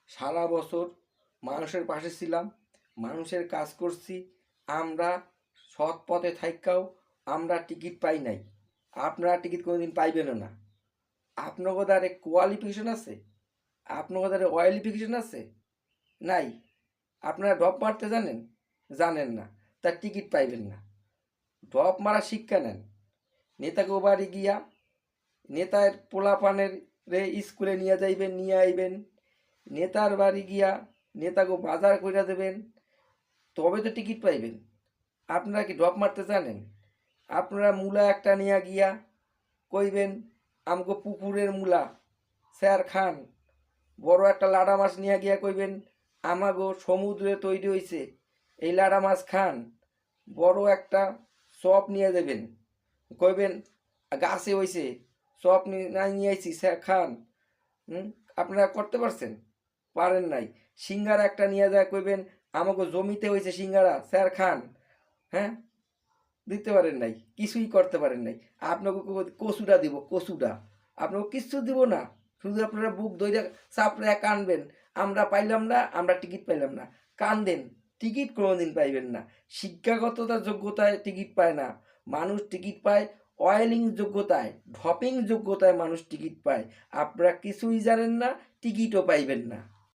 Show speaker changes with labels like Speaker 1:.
Speaker 1: সারা বছর মানুষের পাশে ছিলাম, মানুষের কাজ করছি। আমরা সৎ পথে থাইকাও আমরা টিকিট পাই নাই। আপনারা টিকিট কোনোদিন পাইবেনও না। আপনাদের দ্বারে কোয়ালিফিকেশন আছে? আপনাদের দ্বারে ওয়ালিফিকেশন আছে? নাই। আপনারা ড্রপ মারতে জানেন? জানেন না, তার টিকিট পাইবেন না। ড্রপ মারা শিক্ষা নেন। নেতাকে বাড়ি গিয়া নেতার পোলাপানের রে স্কুলে নিয়ে যাইবেন, নিয়ে আইবেন। নেতার বাড়ি গিয়া নেতাকে বাজার কইরা দেবেন, তবে তো টিকিট পাইবেন। আপনারা কি ড্রপ মারতে জানেন? আপনারা মূলা একটা নিয়ে গিয়া কইবেন আমগো পুকুরের মূলা, স্যার খান। বড় একটা লাডা মাছ নিয়ে গিয়া কইবেন আমাগো সমুদ্রে তৈরি হইছে, এই লাডা মাছ খান। বড় একটা চপ নিয়ে দেবেন, কইবেন গাছে হইছে, চপ নিয়ে আইছি স্যার খান। আপনারা করতে পারছেন? পারেন নাই। সিঙ্গারা একটা নিয়ে যায় কইবেন আমাকে জমিতে হয়েছে সিঙ্গারা স্যার খান। হ্যাঁ, দিতে পারেন নাই, কিছুই করতে পারেন নাই। আপনাকে কচুটা দিব, কচুটা আপনাকে কিচ্ছু দিব না। শুধু আপনারা বুক ধরে চাপড়ে কানবেন, আমরা পাইলাম না, আমরা টিকিট পাইলাম না। কান্দেন, টিকিট কোনোদিন পাইবেন না। শিক্ষাগততার যোগ্যতায় টিকিট পায় না মানুষ, টিকিট পায় অয়েলিং যোগ্যতায়, ড্রপিং যোগ্যতায় মানুষ টিকিট পায়। আপনারা কিছুই জানেন না, টিকিটও পাইবেন না।